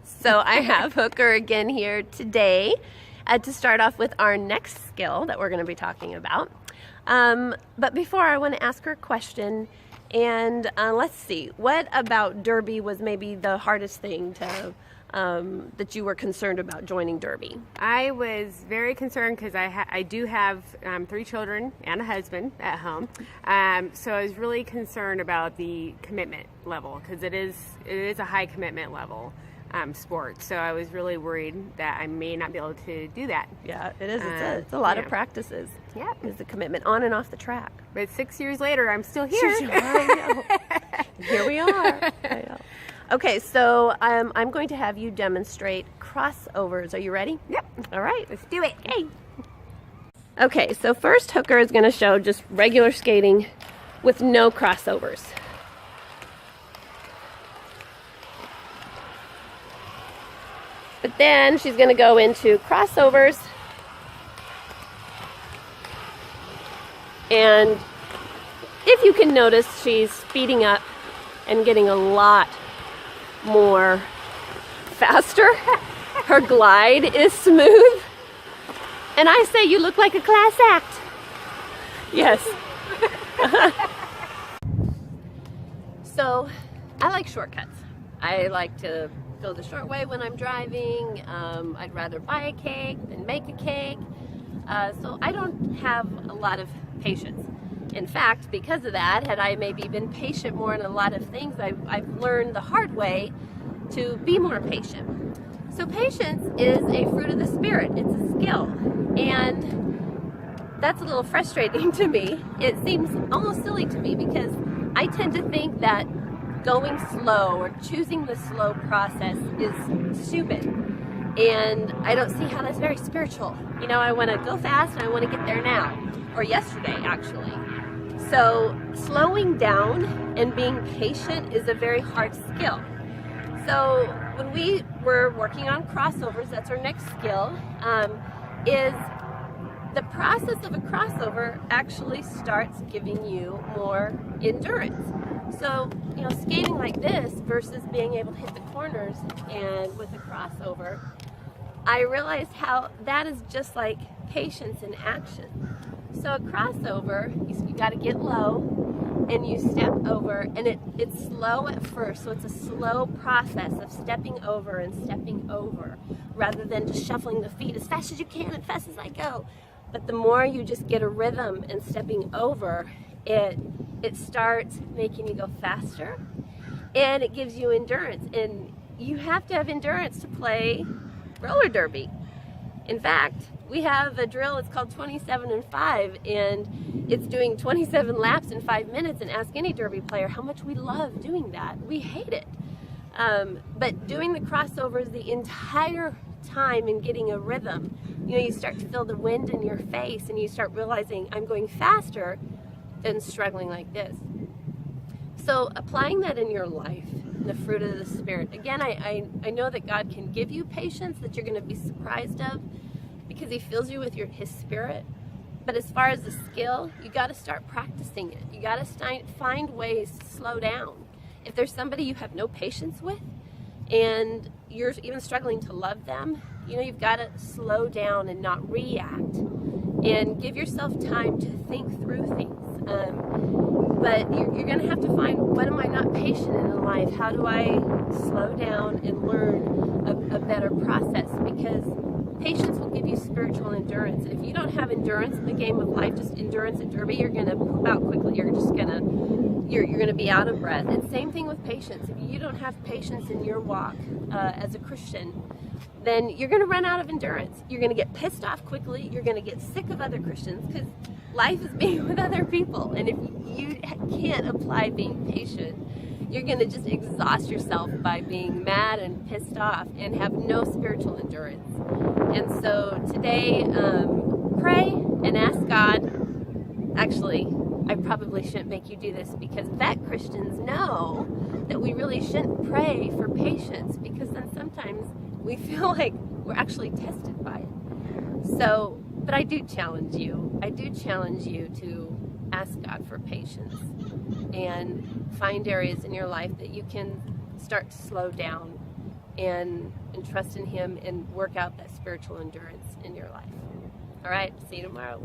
So I have Hooker again here today to start off with our next skill that we're going to be talking about. But before, I want to ask her a question. And let's see, what about Derby was maybe the hardest thing to that you were concerned about joining Derby? I was very concerned because I do have 3 children and a husband at home. So I was really concerned about the commitment level because it is a high commitment level sport. So I was really worried that I may not be able to do that. Yeah, it is. It's a lot of practices. Yeah. It's the commitment on and off the track. But 6 years later, I'm still here. Here we are. I know. Okay, so I'm going to have you demonstrate crossovers. Are you ready? Yep. All right. Let's do it. Hey. Okay, so first Hooker is going to show just regular skating with no crossovers. But then she's going to go into crossovers. And if you can notice, she's speeding up and getting a lot more faster. Her glide is smooth. And I say you look like a class act. Yes. So I like shortcuts. I like to go the short way when I'm driving. I'd rather buy a cake than make a cake. So I don't have a lot of patience. In fact, because of that, had I maybe been patient more in a lot of things, I've learned the hard way to be more patient. So patience is a fruit of the Spirit. It's a skill. And that's a little frustrating to me. It seems almost silly to me because I tend to think that going slow or choosing the slow process is stupid. And I don't see how that's very spiritual. You know, I want to go fast and I want to get there now. Or yesterday, actually. So slowing down and being patient is a very hard skill. So when we were working on crossovers, that's our next skill, is the process of a crossover actually starts giving you more endurance. So, you know, skating like this versus being able to hit the corners and with a crossover, I realized how that is just like patience in action. So a crossover, you got to get low and you step over, and it's slow at first, so it's a slow process of stepping over and stepping over rather than just shuffling the feet as fast as you can and fast as I go. But the more you just get a rhythm and stepping over, it starts making you go faster, and it gives you endurance. And you have to have endurance to play roller derby. In fact, we have a drill, it's called 27 and 5, and it's doing 27 laps in 5 minutes, and ask any derby player how much we love doing that. We hate it. But doing the crossovers the entire time and getting a rhythm, you know, you start to feel the wind in your face and you start realizing I'm going faster than struggling like this. So applying that in your life, the fruit of the Spirit. Again, I know that God can give you patience that you're going to be surprised of because He fills you with His Spirit. But as far as the skill, you got to start practicing it. You got to find ways to slow down. If there's somebody you have no patience with and you're even struggling to love them, you know, you've got to slow down and not react and give yourself time to think through things. But you're going to have to find, what am I not patient in life? How do I slow down and learn a better process? Because patience will give you spiritual endurance. And if you don't have endurance in the game of life, just endurance at derby, you're going to poop out quickly. You're just going to, you're going to be out of breath. And same thing with patience. If you don't have patience in your walk as a Christian, then you're going to run out of endurance. You're going to get pissed off quickly. You're going to get sick of other Christians because life is being with other people. And if you can't apply being patient, you're going to just exhaust yourself by being mad and pissed off and have no spiritual endurance. And so today, pray and ask God. Actually, I probably shouldn't make you do this because vet Christians know that we really shouldn't pray for patience because then sometimes we feel like we're actually tested by it. So, but I do challenge you. I do challenge you to ask God for patience and find areas in your life that you can start to slow down and trust in Him and work out that spiritual endurance in your life. All right, see you tomorrow.